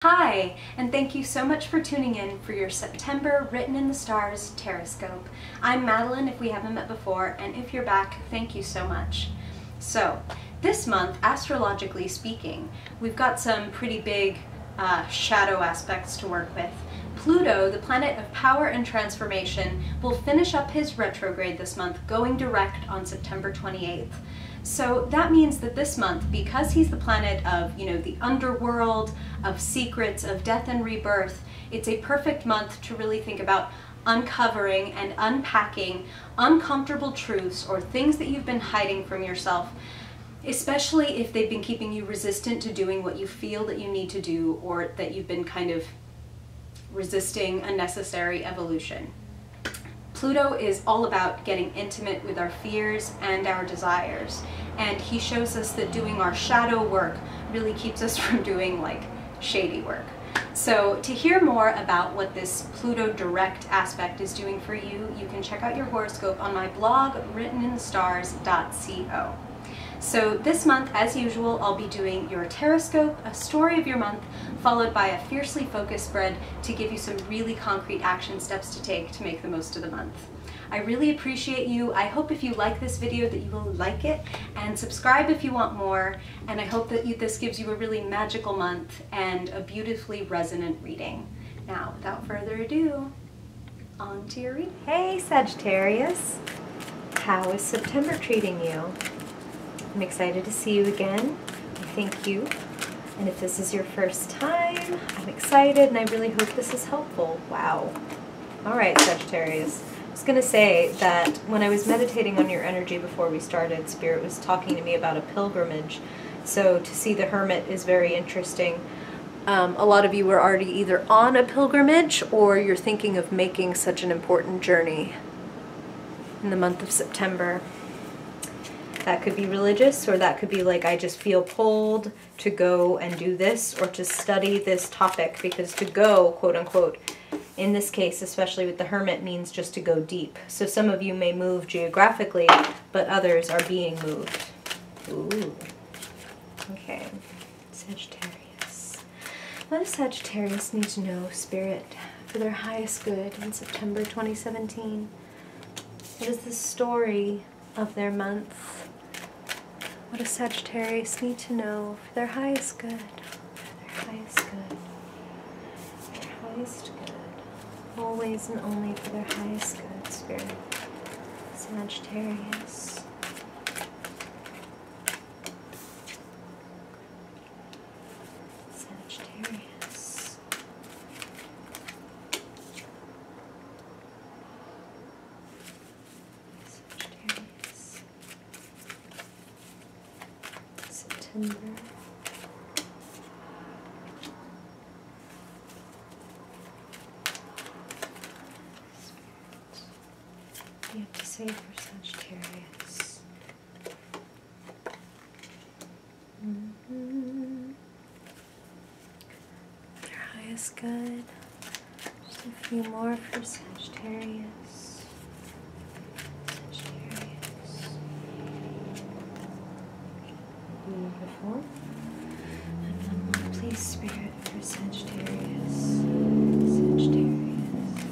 Hi, and thank you so much for tuning in for your September Written in the Stars Horoscope. I'm Madeline if we haven't met before, and if you're back, thank you so much. So, this month, astrologically speaking, we've got some pretty big shadow aspects to work with. Pluto, the planet of power and transformation, will finish up his retrograde this month, going direct on September 28th. So that means that this month, because he's the planet of, the underworld, of secrets, of death and rebirth, it's a perfect month to really think about uncovering and unpacking uncomfortable truths or things that you've been hiding from yourself, especially if they've been keeping you resistant to doing what you feel that you need to do, or that you've been kind of resisting a necessary evolution. Pluto is all about getting intimate with our fears and our desires, and he shows us that doing our shadow work really keeps us from doing shady work. So to hear more about what this Pluto direct aspect is doing for you, you can check out your horoscope on my blog, writteninthestars.co. So this month, as usual, I'll be doing your horoscope, a story of your month, followed by a fiercely focused spread to give you some really concrete action steps to take to make the most of the month. I really appreciate you. I hope if you like this video that you will like it, and subscribe if you want more, and I hope that this gives you a really magical month and a beautifully resonant reading. Now, without further ado, on to your reading. Hey Sagittarius, how is September treating you? I'm excited to see you again. I thank you. And if this is your first time, I'm excited and I really hope this is helpful. Wow. All right, Sagittarius. I was going to say that when I was meditating on your energy before we started, Spirit was talking to me about a pilgrimage. So to see the Hermit is very interesting. A lot of you are already either on a pilgrimage or you're thinking of making such an important journey in the month of September. That could be religious, or that could be like, I just feel pulled to go and do this or to study this topic, because to go, quote unquote, in this case, especially with the Hermit, means just to go deep. So some of you may move geographically, but others are being moved. Ooh. Okay. Sagittarius. What does Sagittarius need to know, Spirit, for their highest good in September 2017? What is the story of their month? What does Sagittarius need to know for their highest good? For their highest good. Their highest good. Always and only for their highest good, Spirit. Sagittarius. Sagittarius. Sagittarius. September. What do you have to say for Sagittarius? Their highest good. Just a few more for Sagittarius. Sagittarius. Beautiful. And one more, please, Spirit, for Sagittarius. Sagittarius.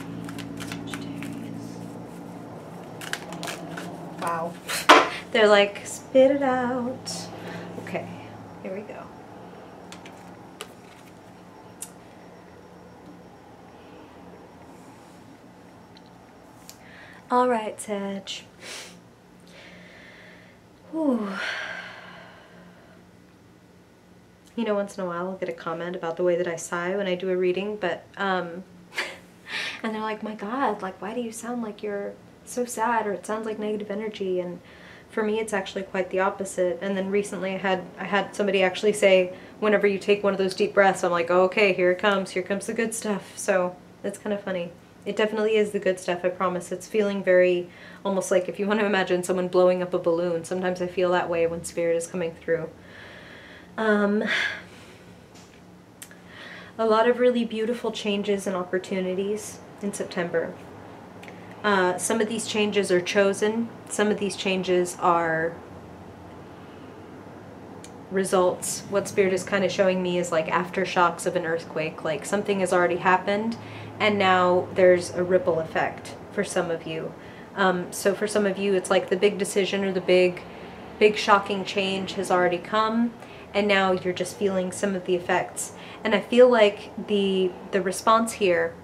Sagittarius. Wow. They're like, spit it out. Okay, here we go. All right, Sag. Ooh. Once in a while I'll get a comment about the way that I sigh when I do a reading, but, and they're like, my God, why do you sound like you're so sad, or it sounds like negative energy? And for me, it's actually quite the opposite. And then recently I had somebody actually say, whenever you take one of those deep breaths, I'm like, oh, okay, here comes the good stuff. So that's kind of funny. It definitely is the good stuff, I promise. It's feeling very, almost like if you want to imagine someone blowing up a balloon. Sometimes I feel that way when Spirit is coming through. A lot of really beautiful changes and opportunities in September. Some of these changes are chosen. Some of these changes are results. What Spirit is kind of showing me is like aftershocks of an earthquake, like something has already happened and now there's a ripple effect for some of you. So for some of you, it's like the big decision or the big shocking change has already come, and now you're just feeling some of the effects. And I feel like the response here,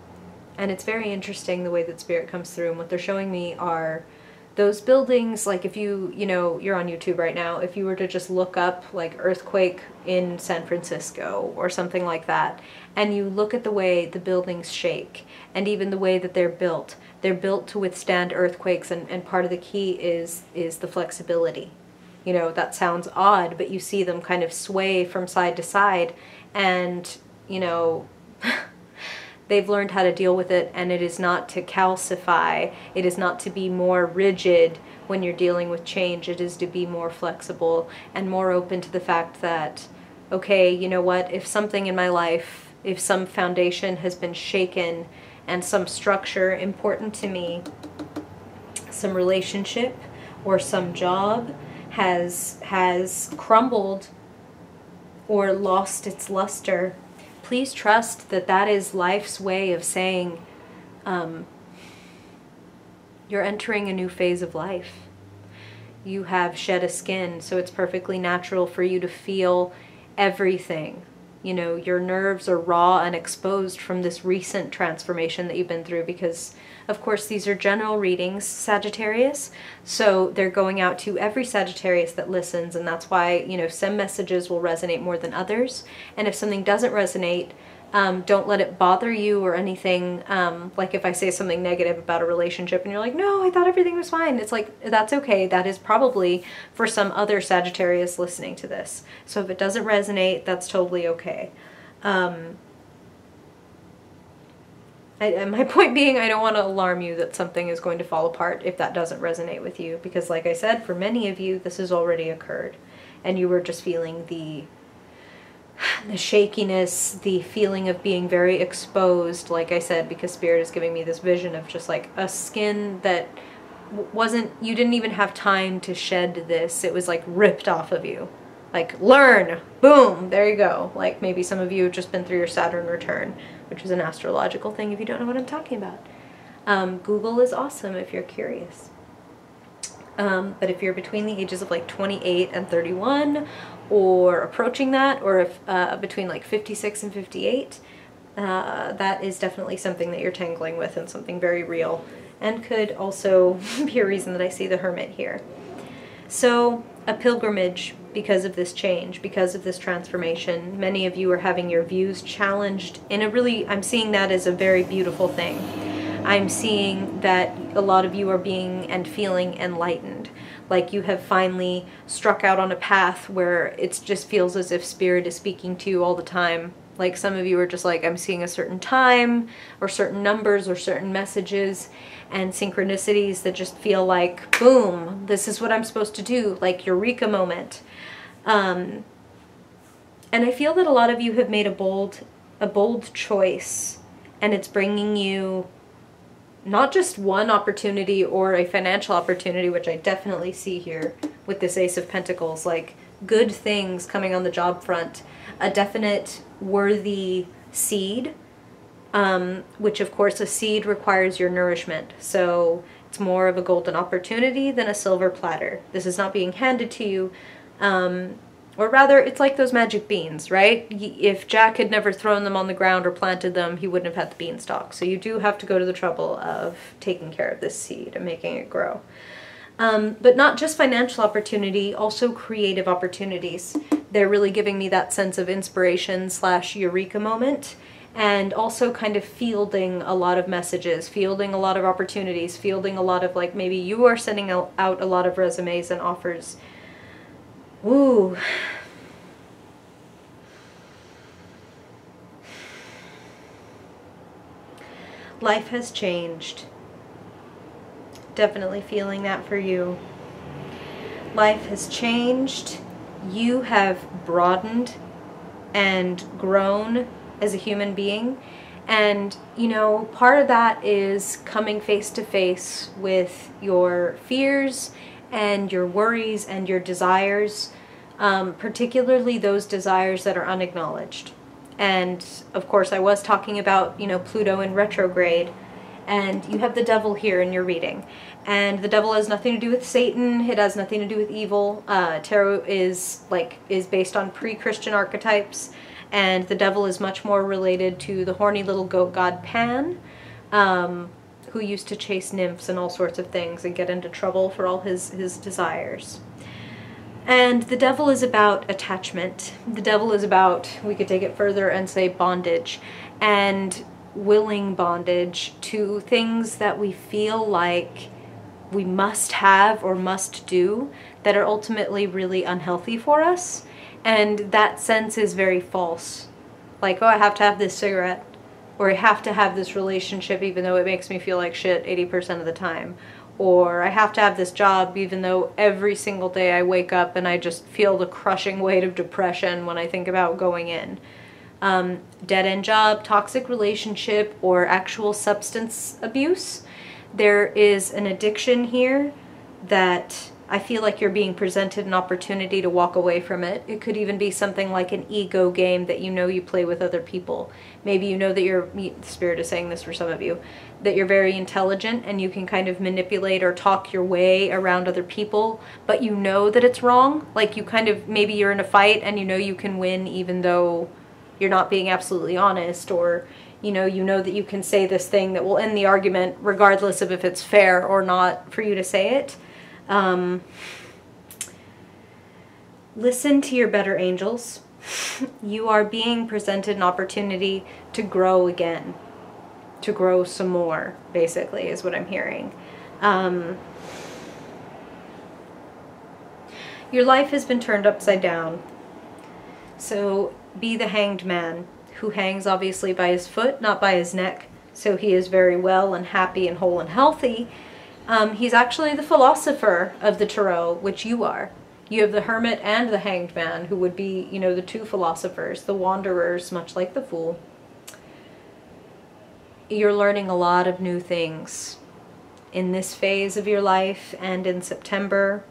and it's very interesting the way that Spirit comes through, and what they're showing me are those buildings, like if you know, you're on YouTube right now, if you were to just look up like earthquake in San Francisco or something like that, and you look at the way the buildings shake, and even the way that they're built to withstand earthquakes, and part of the key is the flexibility. You know, that sounds odd, but you see them kind of sway from side to side, and, you know, they've learned how to deal with it, and it is not to calcify, it is not to be more rigid when you're dealing with change, it is to be more flexible and more open to the fact that, okay, you know what, if something in my life, if some foundation has been shaken and some structure important to me, some relationship or some job has crumbled or lost its luster, please trust that that is life's way of saying, you're entering a new phase of life. You have shed a skin, so it's perfectly natural for you to feel everything. You know, your nerves are raw and exposed from this recent transformation that you've been through, because, of course, these are general readings, Sagittarius, so they're going out to every Sagittarius that listens, and that's why, you know, some messages will resonate more than others, and if something doesn't resonate, don't let it bother you or anything. Like if I say something negative about a relationship and you're like, no, I thought everything was fine. It's like, that's okay. That is probably for some other Sagittarius listening to this. So if it doesn't resonate, that's totally okay. My point being, I don't want to alarm you that something is going to fall apart if that doesn't resonate with you. Because like I said, for many of you, this has already occurred. And you were just feeling the shakiness, the feeling of being very exposed, like I said, because Spirit is giving me this vision of just like a skin that wasn't, you didn't even have time to shed this. It was like ripped off of you. Like, learn, boom, there you go. Like maybe some of you have just been through your Saturn return, which is an astrological thing if you don't know what I'm talking about. Google is awesome if you're curious. But if you're between the ages of like 28 and 31, or approaching that, or if between like 56 and 58, that is definitely something that you're tangling with, and something very real, and could also be a reason that I see the Hermit here. So a pilgrimage because of this change, because of this transformation. Many of you are having your views challenged in a really, I'm seeing that as a very beautiful thing. I'm seeing that a lot of you are being and feeling enlightened. Like you have finally struck out on a path where it just feels as if Spirit is speaking to you all the time. Like some of you are just like, I'm seeing a certain time or certain numbers or certain messages and synchronicities that just feel like, boom, this is what I'm supposed to do, like eureka moment. And I feel that a lot of you have made a bold choice, and it's bringing you not just one opportunity or a financial opportunity, which I definitely see here with this Ace of Pentacles, like good things coming on the job front, a definite worthy seed, which of course a seed requires your nourishment. So it's more of a golden opportunity than a silver platter. This is not being handed to you, or rather, it's like those magic beans, right? If Jack had never thrown them on the ground or planted them, he wouldn't have had the beanstalk. So you do have to go to the trouble of taking care of this seed and making it grow. But not just financial opportunity, also creative opportunities. They're really giving me that sense of inspiration / eureka moment, and also kind of fielding a lot of messages, fielding a lot of opportunities, fielding a lot of, like, maybe you are sending out a lot of resumes and offers. Ooh. Life has changed. Definitely feeling that for you. Life has changed. You have broadened and grown as a human being. And, you know, part of that is coming face to face with your fears and your worries and your desires. particularly those desires that are unacknowledged. And of course, I was talking about, you know, Pluto in retrograde, and you have the devil here in your reading. And the devil has nothing to do with Satan. It has nothing to do with evil. Tarot is based on pre-Christian archetypes, and the devil is much more related to the horny little goat god Pan, who used to chase nymphs and all sorts of things and get into trouble for all his desires. And the devil is about attachment. The devil is about, we could take it further and say bondage, and willing bondage to things that we feel like we must have or must do that are ultimately really unhealthy for us. And that sense is very false. Like, oh, I have to have this cigarette, or I have to have this relationship even though it makes me feel like shit 80% of the time. Or I have to have this job even though every single day I wake up and I just feel the crushing weight of depression when I think about going in. Dead-end job, toxic relationship, or actual substance abuse. There is an addiction here that I feel like you're being presented an opportunity to walk away from it. It could even be something like an ego game that you know you play with other people. Maybe you know that the Spirit is saying this for some of you, that you're very intelligent and you can kind of manipulate or talk your way around other people, but you know that it's wrong. Like, you kind of, maybe you're in a fight and you know you can win even though you're not being absolutely honest, or you know that you can say this thing that will end the argument regardless of if it's fair or not for you to say it. Listen to your better angels. You are being presented an opportunity to grow again, to grow some more, basically, is what I'm hearing. Your life has been turned upside down. So be the hanged man, who hangs obviously by his foot, not by his neck. So he is very well and happy and whole and healthy. He's actually the philosopher of the tarot, which you are. You have the hermit and the hanged man, who would be, you know, the two philosophers, the wanderers, much like the fool. You're learning a lot of new things in this phase of your life, and in September.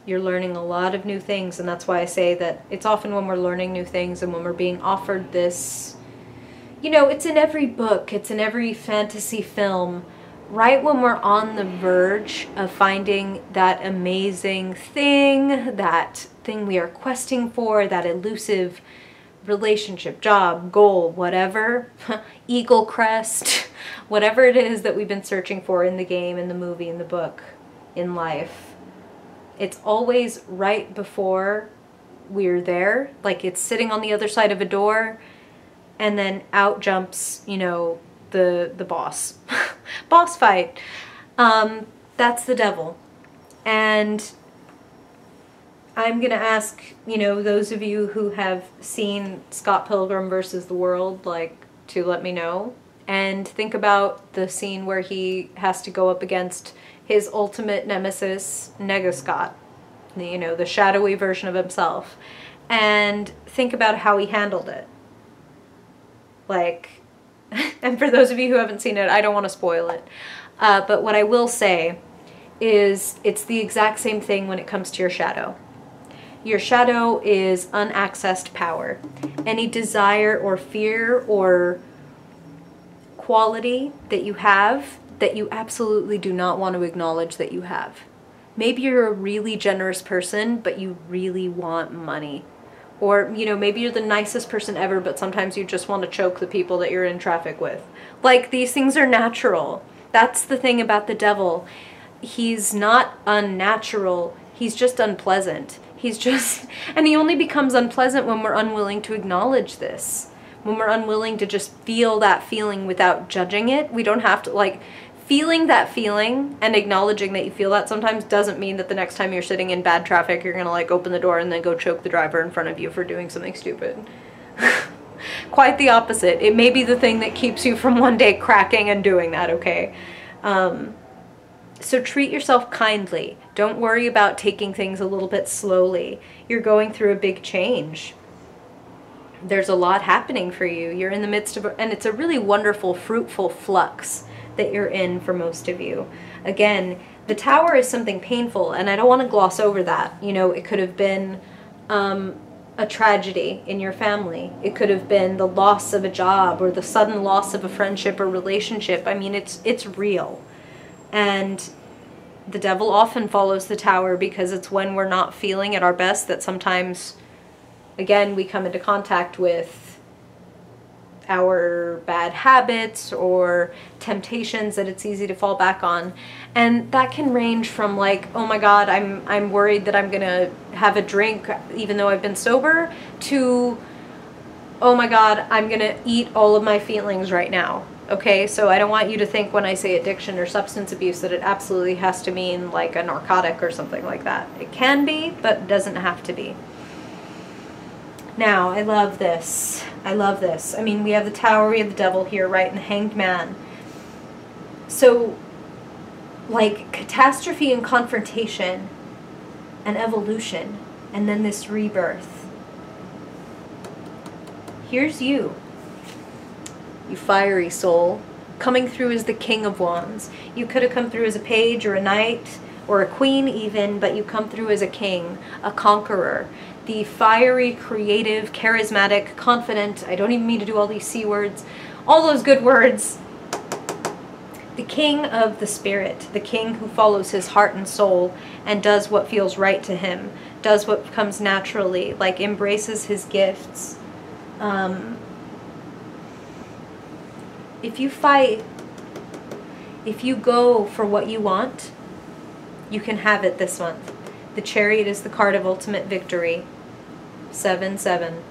You're learning a lot of new things, and that's why I say that it's often when we're learning new things and when we're being offered this, you know, it's in every book, it's in every fantasy film, right when we're on the verge of finding that amazing thing, that thing we are questing for, that elusive relationship, job, goal, whatever, eagle crest, whatever it is that we've been searching for in the game, in the movie, in the book, in life. It's always right before we're there, like it's sitting on the other side of a door, and then out jumps, you know, the boss. Boss fight. That's the devil. And I'm gonna ask, you know, those of you who have seen Scott Pilgrim versus the World, like, to let me know. And think about the scene where he has to go up against his ultimate nemesis, Scott, you know, the shadowy version of himself, and think about how he handled it. Like, and for those of you who haven't seen it, I don't want to spoil it, but what I will say is it's the exact same thing when it comes to your shadow. Your shadow is unaccessed power. Any desire or fear or quality that you have that you absolutely do not want to acknowledge that you have. Maybe you're a really generous person, but you really want money. Or, you know, maybe you're the nicest person ever, but sometimes you just want to choke the people that you're in traffic with. Like, these things are natural. That's the thing about the devil. He's not unnatural. He's just unpleasant. He's just, and he only becomes unpleasant when we're unwilling to acknowledge this. When we're unwilling to just feel that feeling without judging it. We don't have to, like, feeling that feeling and acknowledging that you feel that sometimes doesn't mean that the next time you're sitting in bad traffic, you're gonna, like, open the door and then go choke the driver in front of you for doing something stupid. Quite the opposite. It may be the thing that keeps you from one day cracking and doing that, okay? So treat yourself kindly. Don't worry about taking things a little bit slowly. You're going through a big change. There's a lot happening for you. You're in the midst of, and it's a really wonderful, fruitful flux that you're in for most of you. Again, The Tower is something painful, and I don't want to gloss over that. You know, it could have been a tragedy in your family. It could have been the loss of a job or the sudden loss of a friendship or relationship. I mean, it's real. And the devil often follows the Tower because it's when we're not feeling at our best that sometimes, again, we come into contact with our bad habits or temptations that it's easy to fall back on. And that can range from like, oh my God, I'm worried that I'm gonna have a drink even though I've been sober, to, oh my God, I'm gonna eat all of my feelings right now. Okay, so I don't want you to think when I say addiction or substance abuse that it absolutely has to mean like a narcotic or something like that. It can be, but it doesn't have to be. Now, I love this. I love this. I mean, we have the Tower, we have the devil here, right, and the Hanged Man. So, like, catastrophe and confrontation and evolution, and then this rebirth. Here's you, you fiery soul, coming through as the King of Wands. You could have come through as a page or a knight or a queen even, but you come through as a king, a conqueror. The fiery, creative, charismatic, confident, I don't even mean to do all these C words, all those good words. The king of the spirit, the king who follows his heart and soul and does what feels right to him, does what comes naturally, like embraces his gifts. If you fight, if you go for what you want, you can have it this month. The Chariot is the card of ultimate victory. 7-7.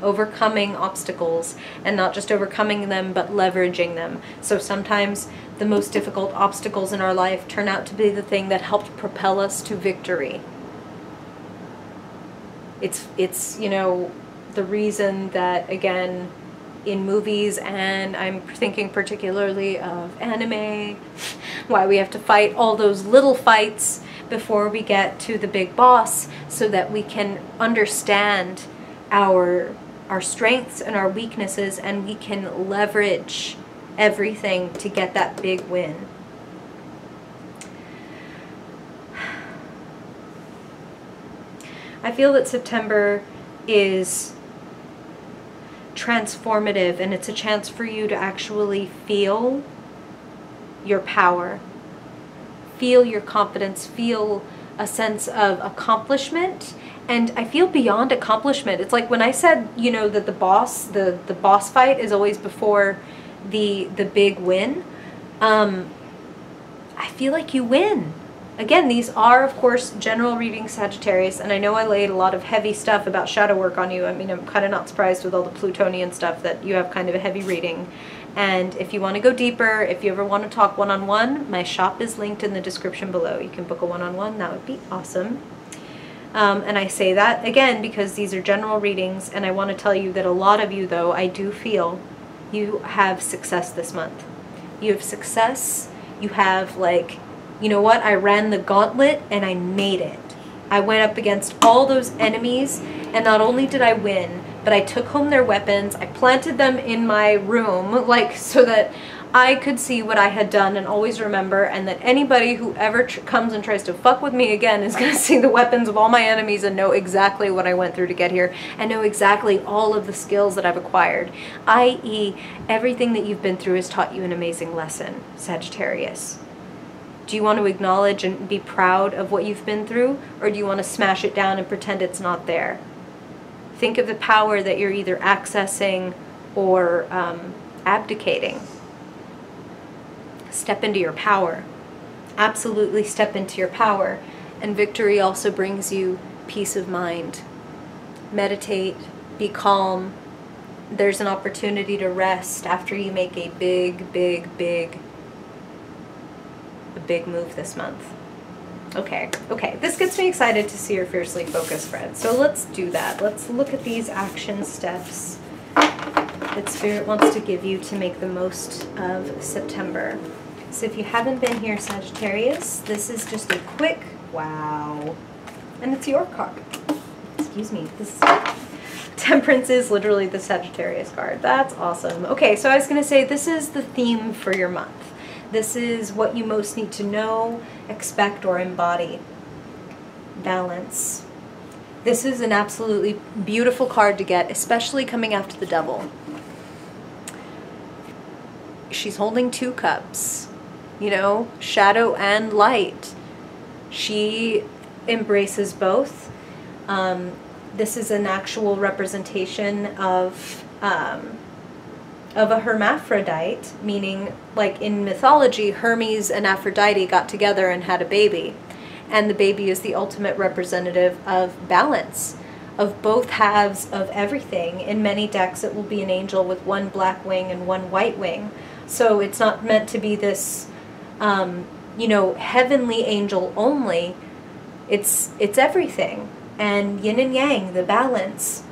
Overcoming obstacles, and not just overcoming them, but leveraging them. So sometimes the most difficult obstacles in our life turn out to be the thing that helped propel us to victory. It's you know, the reason that, again, in movies, and I'm thinking particularly of anime, why we have to fight all those little fights before we get to the big boss, so that we can understand our strengths and our weaknesses, and we can leverage everything to get that big win. I feel that September is transformative, and it's a chance for you to actually feel your power, feel your confidence, feel a sense of accomplishment. And I feel beyond accomplishment. It's like when I said, you know, that the boss fight is always before the big win. I feel like you win. Again, these are, of course, general readings, Sagittarius, and I know I laid a lot of heavy stuff about shadow work on you. I mean, I'm kind of not surprised with all the Plutonian stuff that you have kind of a heavy reading. And if you want to go deeper, if you ever want to talk one-on-one, my shop is linked in the description below. You can book a one-on-one. That would be awesome. And I say that, again, because these are general readings, and I want to tell you that a lot of you, though, I do feel you have success this month. You have success. You have, like, you know what? I ran the gauntlet, and I made it. I went up against all those enemies, and not only did I win, but I took home their weapons. I planted them in my room, like, so that I could see what I had done and always remember, and that anybody who ever comes and tries to fuck with me again is going to see the weapons of all my enemies and know exactly what I went through to get here, and know exactly all of the skills that I've acquired, i.e. everything that you've been through has taught you an amazing lesson, Sagittarius. Do you want to acknowledge and be proud of what you've been through, or do you want to smash it down and pretend it's not there? Think of the power that you're either accessing or abdicating. Step into your power. Absolutely step into your power. And victory also brings you peace of mind. Meditate, be calm. There's an opportunity to rest after you make a big move this month. Okay, this gets me excited to see your fiercely focused friend. So let's do that. Let's look at these action steps that Spirit wants to give you to make the most of September. So if you haven't been here, Sagittarius, this is just a quick, wow, and it's your card. Excuse me, this Temperance is literally the Sagittarius card. That's awesome. Okay, so I was going to say this is the theme for your month. This is what you most need to know, expect, or embody. Balance. This is an absolutely beautiful card to get, especially coming after the Devil. She's holding 2 cups, you know, shadow and light. She embraces both. This is an actual representation of a hermaphrodite, meaning, like in mythology, Hermes and Aphrodite got together and had a baby. And the baby is the ultimate representative of balance, of both halves of everything. In many decks, it will be an angel with 1 black wing and 1 white wing. So it's not meant to be this, you know, heavenly angel only. It's everything. And yin and yang, the balance.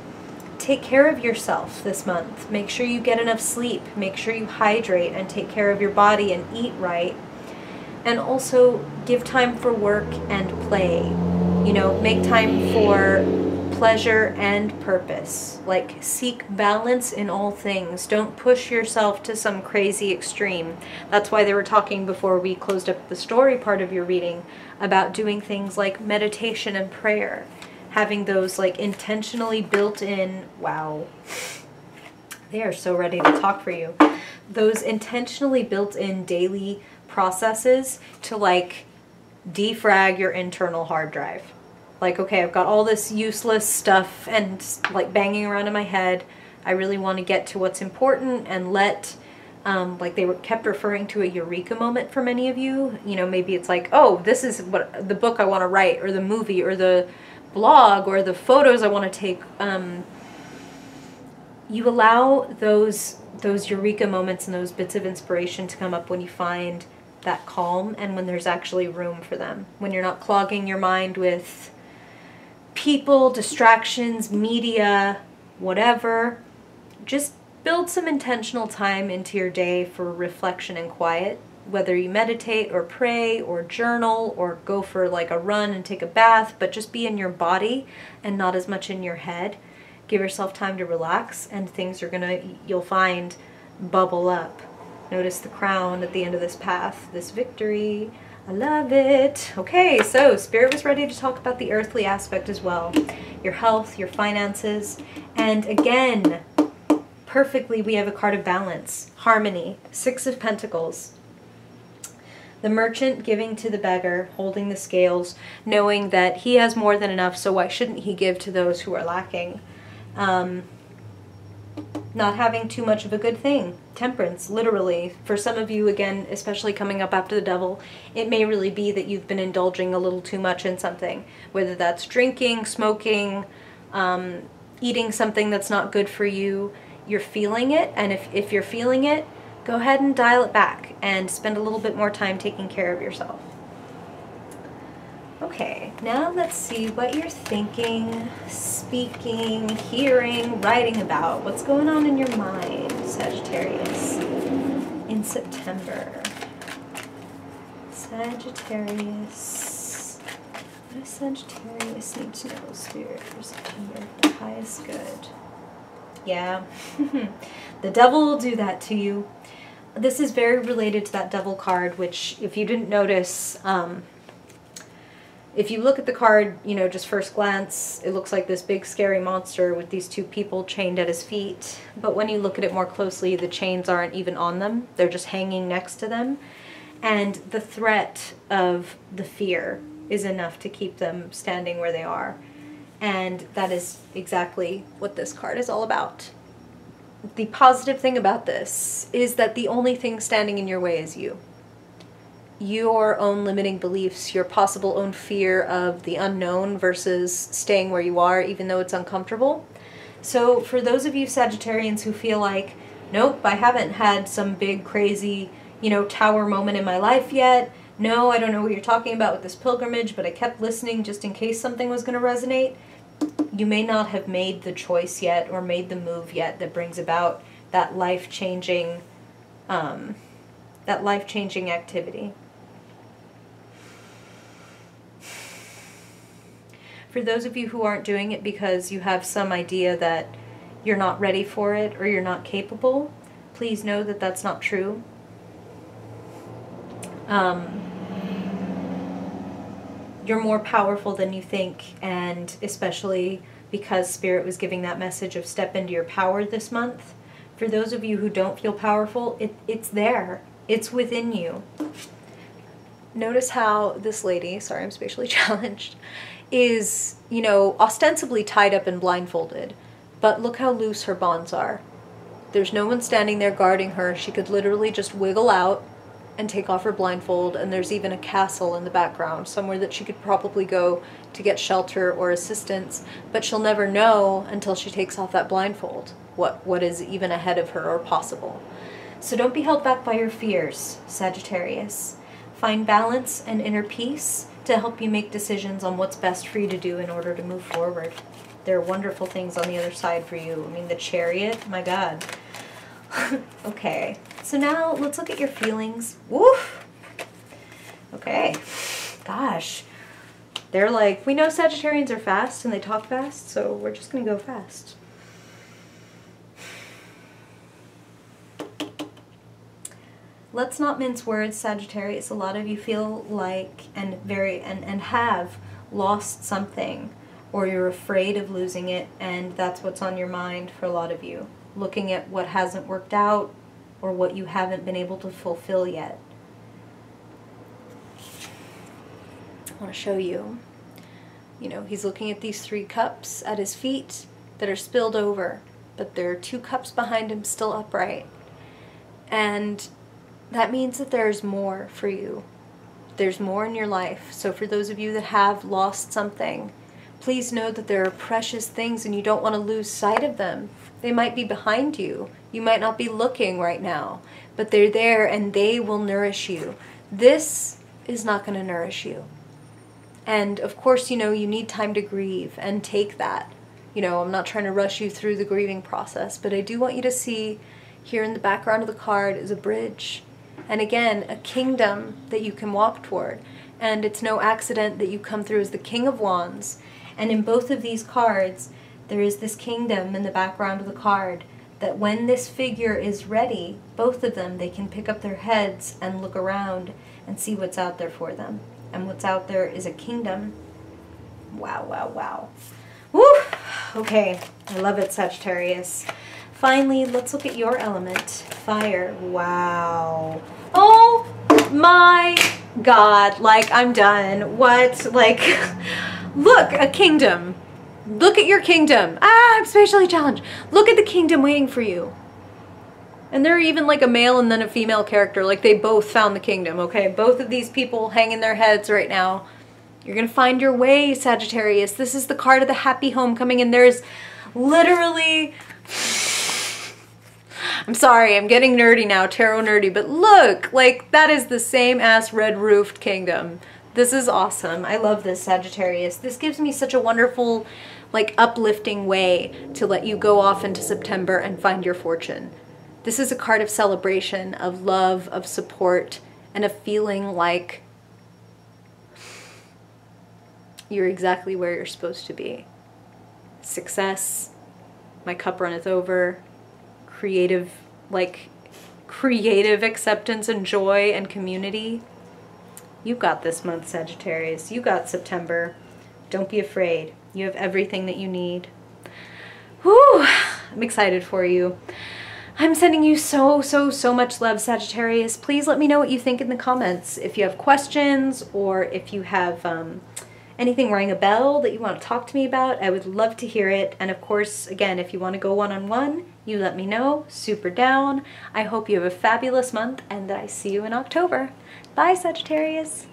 Take care of yourself this month. Make sure you get enough sleep. Make sure you hydrate and take care of your body and eat right. And also give time for work and play. You know, make time for pleasure and purpose. Like, seek balance in all things. Don't push yourself to some crazy extreme. That's why they were talking before we closed up the story part of your reading about doing things like meditation and prayer. Having those like intentionally built in, wow, they are so ready to talk for you. Those intentionally built in daily processes to like defrag your internal hard drive. Like, okay, I've got all this useless stuff and like banging around in my head. I really want to get to what's important and let, like they kept referring to a eureka moment for many of you. You know, maybe it's like, oh, this is what the book I want to write, or the movie, or the blog, or the photos I want to take. You allow those eureka moments and those bits of inspiration to come up when you find that calm and when there's actually room for them. When you're not clogging your mind with people, distractions, media, whatever. Just build some intentional time into your day for reflection and quiet. Whether you meditate or pray or journal or go for like a run and take a bath, but just be in your body and not as much in your head. Give yourself time to relax, and things are you'll find, bubble up. Notice the crown at the end of this path, this victory. I love it. Okay, so Spirit was ready to talk about the earthly aspect as well. Your health, your finances, and again, perfectly we have a card of balance, harmony, 6 of Pentacles. The merchant giving to the beggar, holding the scales, knowing that he has more than enough, so why shouldn't he give to those who are lacking? Not having too much of a good thing. Temperance, literally. For some of you, again, especially coming up after the Devil, it may really be that you've been indulging a little too much in something. Whether that's drinking, smoking, eating something that's not good for you. You're feeling it, and if you're feeling it, go ahead and dial it back and spend a little bit more time taking care of yourself. Okay, now let's see what you're thinking, speaking, hearing, writing about. What's going on in your mind, Sagittarius, in September? Sagittarius. What does Sagittarius need to know, Spirit, for September? The highest good. Yeah, the Devil will do that to you. This is very related to that Devil card, which, if you didn't notice, if you look at the card, you know, just first glance, it looks like this big scary monster with these 2 people chained at his feet. But when you look at it more closely, the chains aren't even on them. They're just hanging next to them. And the threat of the fear is enough to keep them standing where they are. And that is exactly what this card is all about. The positive thing about this is that the only thing standing in your way is you. Your own limiting beliefs, your possible own fear of the unknown versus staying where you are even though it's uncomfortable. So for those of you Sagittarians who feel like, nope, I haven't had some big crazy, you know, tower moment in my life yet. No, I don't know what you're talking about with this pilgrimage, but I kept listening just in case something was going to resonate. You may not have made the choice yet or made the move yet that brings about that life-changing activity. For those of you who aren't doing it because you have some idea that you're not ready for it or you're not capable, please know that that's not true. You're more powerful than you think, and especially because Spirit was giving that message of step into your power this month. For those of you who don't feel powerful, it's there. It's within you. Notice how this lady, sorry, I'm spatially challenged, is, you know, ostensibly tied up and blindfolded. But look how loose her bonds are. There's no one standing there guarding her. She could literally just wiggle out and take off her blindfold, and there's even a castle in the background, somewhere that she could probably go to get shelter or assistance, but she'll never know until she takes off that blindfold what is even ahead of her or possible. So don't be held back by your fears, Sagittarius. Find balance and inner peace to help you make decisions on what's best for you to do in order to move forward. There are wonderful things on the other side for you. I mean, the Chariot, my God. Okay, so now let's look at your feelings. Woof! Okay, gosh. They're like, we know Sagittarians are fast and they talk fast, so we're just going to go fast. Let's not mince words, Sagittarius. A lot of you feel like and have lost something, or you're afraid of losing it, and that's what's on your mind for a lot of you. Looking at what hasn't worked out or what you haven't been able to fulfill yet. I want to show you. You know, he's looking at these 3 cups at his feet that are spilled over, but there are 2 cups behind him still upright. And that means that there's more for you. There's more in your life. So for those of you that have lost something, please know that there are precious things and you don't want to lose sight of them. They might be behind you. You might not be looking right now, but they're there and they will nourish you. This is not going to nourish you. And of course, you know, you need time to grieve and take that. You know, I'm not trying to rush you through the grieving process, but I do want you to see here in the background of the card is a bridge. And again, a kingdom that you can walk toward. And it's no accident that you come through as the King of Wands. And in both of these cards, there is this kingdom in the background of the card that when this figure is ready, both of them, they can pick up their heads and look around and see what's out there for them. And what's out there is a kingdom. Wow, wow, wow. Woo! Okay, I love it, Sagittarius. Finally, let's look at your element, fire. Wow. Oh my God, like I'm done. What? Like, look, a kingdom. Look at your kingdom. Ah, I'm spatially challenged. Look at the kingdom waiting for you. And they're even like a male and then a female character. Like they both found the kingdom, okay? Both of these people hanging their heads right now. You're going to find your way, Sagittarius. This is the card of the happy homecoming, and there's literally... I'm sorry, I'm getting nerdy now, tarot nerdy, but look, like that is the same ass red-roofed kingdom. This is awesome. I love this, Sagittarius. This gives me such a wonderful, like, uplifting way to let you go off into September and find your fortune. This is a card of celebration, of love, of support, and of feeling like you're exactly where you're supposed to be. Success, my cup runneth over, creative acceptance and joy and community. You got this month, Sagittarius. You got September. Don't be afraid. You have everything that you need. Whew! I'm excited for you. I'm sending you so much love, Sagittarius. Please let me know what you think in the comments. If you have questions or if you have anything ring a bell that you want to talk to me about, I would love to hear it. And of course, again, if you want to go one-on-one, you let me know. Super down. I hope you have a fabulous month and that I see you in October. Bye, Sagittarius.